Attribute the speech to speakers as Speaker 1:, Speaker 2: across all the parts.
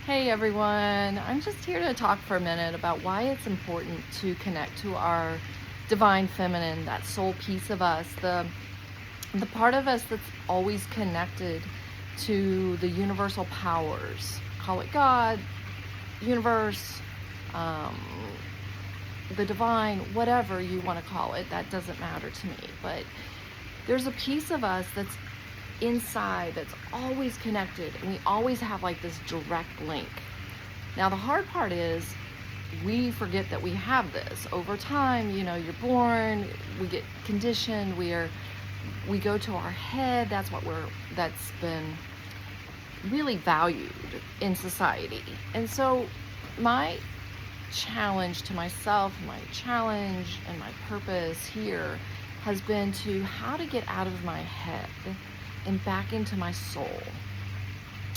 Speaker 1: Hey everyone, I'm just here to talk for a minute about why it's important to connect to our divine feminine, that soul piece of us, the part of us that's always connected to the universal powers. Call it God, universe, um, the divine, whatever you want to call it, that doesn't matter to me. But there's a piece of us that's inside that's always connected, and we always have like this direct link. Now the hard part is we forget that we have this over time. You're born, we get conditioned, we go to our head. That's been really valued in society. And so my challenge to myself, my challenge and my purpose here has been to how to get out of my head and back into my soul.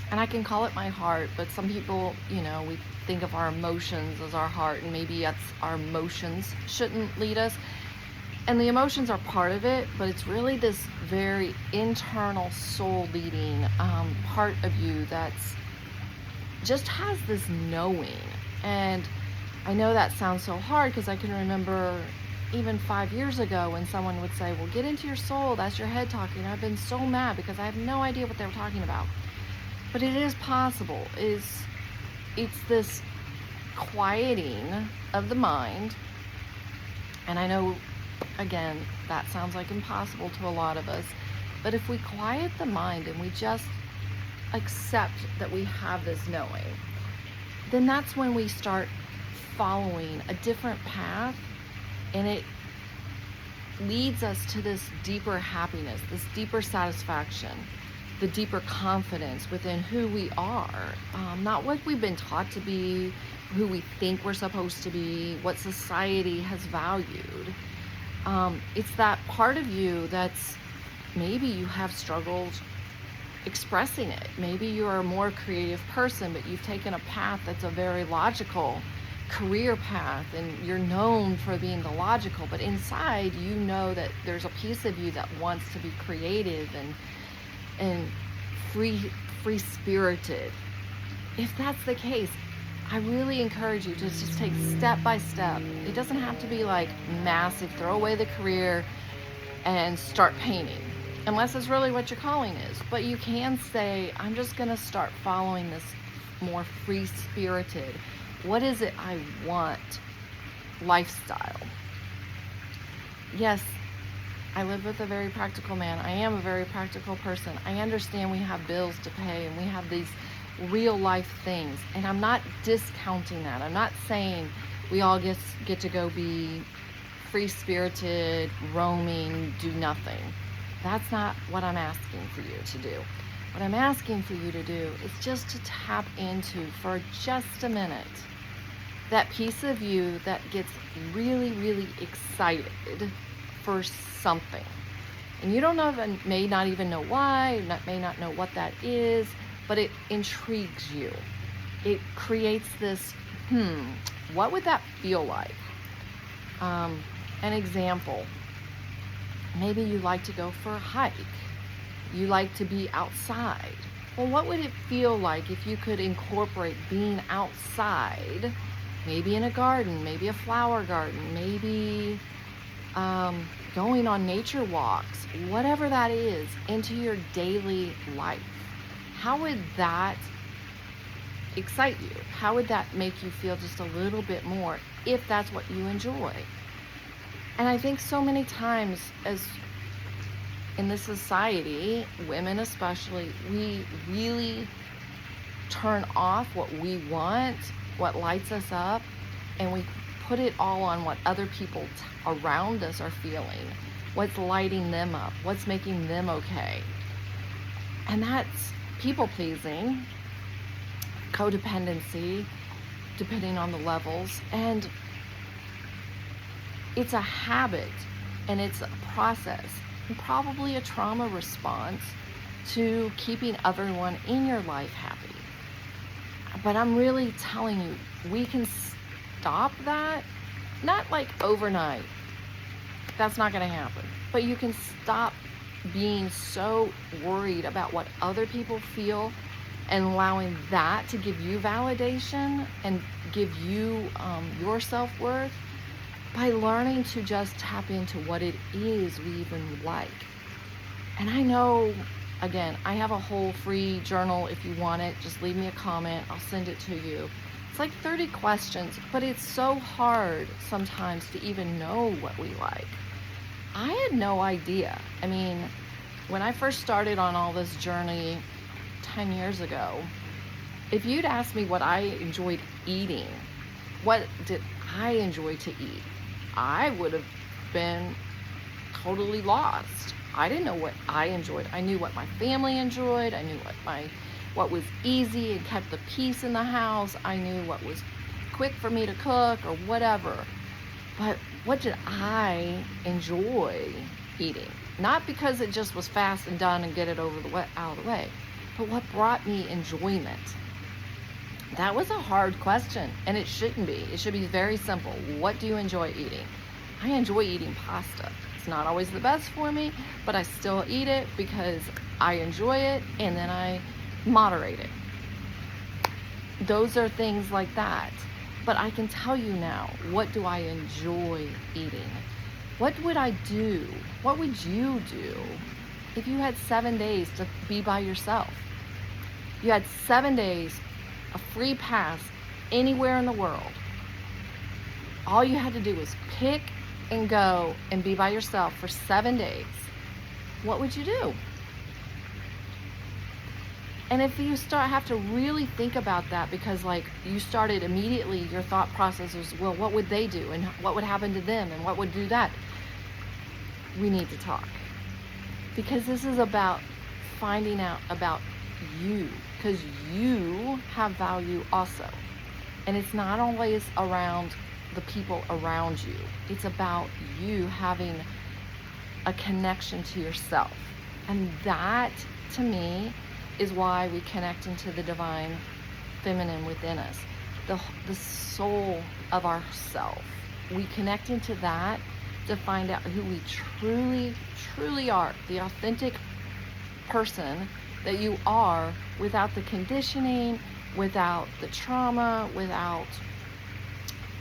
Speaker 1: And I can call it my heart, but some people, we think of our emotions as our heart, and maybe that's our emotions shouldn't lead us. And the emotions are part of it, but it's really this very internal soul leading part of you that's just has this knowing. And I know that sounds so hard because I can remember even 5 years ago when someone would say, well, get into your soul, that's your head talking. I've been so mad because I have no idea what they were talking about. But it is possible. It's this quieting of the mind. And I know, again, that sounds like impossible to a lot of us. But if we quiet the mind and we just accept that we have this knowing, then that's when we start following a different path, and it leads us to this deeper happiness, this deeper satisfaction, the deeper confidence within who we are, not what we've been taught to be, who we think we're supposed to be, what society has valued. It's that part of you that's maybe you have struggled expressing it. Maybe you're a more creative person, but you've taken a path that's a very logical career path, and you're known for being the logical, but inside you know that there's a piece of you that wants to be creative and free spirited. If that's the case, I really encourage you to just take step by step. It doesn't have to be like massive, throw away the career and start painting, unless it's really what your calling is. But you can say, I'm just going to start following this more free spirited, what is it I want lifestyle. Yes, I live with a very practical man. I am a very practical person. I understand we have bills to pay and we have these real life things. And I'm not discounting that. I'm not saying we all get to go be free spirited, roaming, do nothing. That's not what I'm asking for you to do. What I'm asking for you to do is just to tap into, for just a minute, that piece of you that gets really, really excited for something. And you may not even know why, may not know what that is, but it intrigues you. It creates this, what would that feel like? An example, maybe you like to go for a hike. You like to be outside. Well, what would it feel like if you could incorporate being outside, maybe in a garden, maybe a flower garden, maybe going on nature walks, whatever that is, into your daily life? How would that excite you? How would that make you feel just a little bit more if that's what you enjoy? And I think so many times, as in this society, women especially, we really turn off what we want, what lights us up, and we put it all on what other people around us are feeling, what's lighting them up, what's making them okay. And that's people pleasing, codependency, depending on the levels. And it's a habit, and it's a process, and probably a trauma response to keeping everyone in your life happy. But I'm really telling you, we can stop that, not like overnight. That's not going to happen. But you can stop being so worried about what other people feel and allowing that to give you validation and give you your self-worth by learning to just tap into what it is we even like. And I know, again, I have a whole free journal. If you want it, just leave me a comment. I'll send it to you. It's like 30 questions, but it's so hard sometimes to even know what we like. I had no idea. I mean, when I first started on all this journey 10 years ago, if you'd asked me what I enjoyed eating, what did I enjoy to eat, I would have been totally lost. I didn't know what I enjoyed. I knew what my family enjoyed. I knew what was easy and kept the peace in the house. I knew what was quick for me to cook or whatever. But what did I enjoy eating? Not because it just was fast and done and get it out of the way, but what brought me enjoyment. That was a hard question, and it shouldn't be. It should be very simple. What do you enjoy eating? I enjoy eating pasta. It's not always the best for me, but I still eat it because I enjoy it, and then I moderate it. Those are things like that. But I can tell you now, what do I enjoy eating? What would I do? What would you do if you had 7 days to be by yourself? You had 7 days, a free pass anywhere in the world. All you had to do was pick and go and be by yourself for 7 days. What would you do? And if you have to really think about that, because like you started immediately, your thought process was, well, what would they do? And what would happen to them? And what would do that? We need to talk. Because this is about finding out about you. Because you have value also. And it's not always around the people around you. It's about you having a connection to yourself. And that, to me, is why we connect into the divine feminine within us, the soul of ourself. We connect into that to find out who we truly are, the authentic person that you are, without the conditioning, without the trauma, without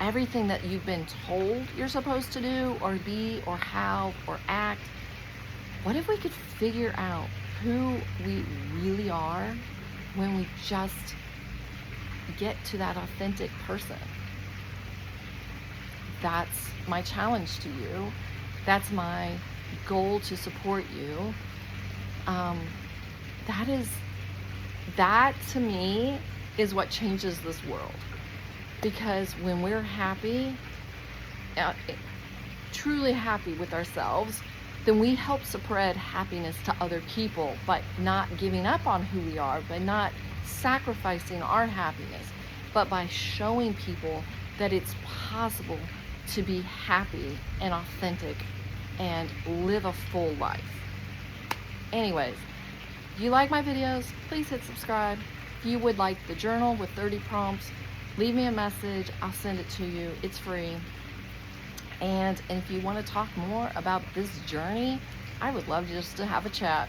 Speaker 1: everything that you've been told you're supposed to do or be or have or act. What if we could figure out who we really are when we just get to that authentic person? That's my challenge to you. That's my goal to support you. That to me is what changes this world. Because when we're happy, truly happy with ourselves, then we help spread happiness to other people by not giving up on who we are, by not sacrificing our happiness, but by showing people that it's possible to be happy and authentic and live a full life. Anyways, if you like my videos, please hit subscribe. If you would like the journal with 30 prompts, leave me a message. I'll send it to you. It's free. And if you want to talk more about this journey, I would love just to have a chat.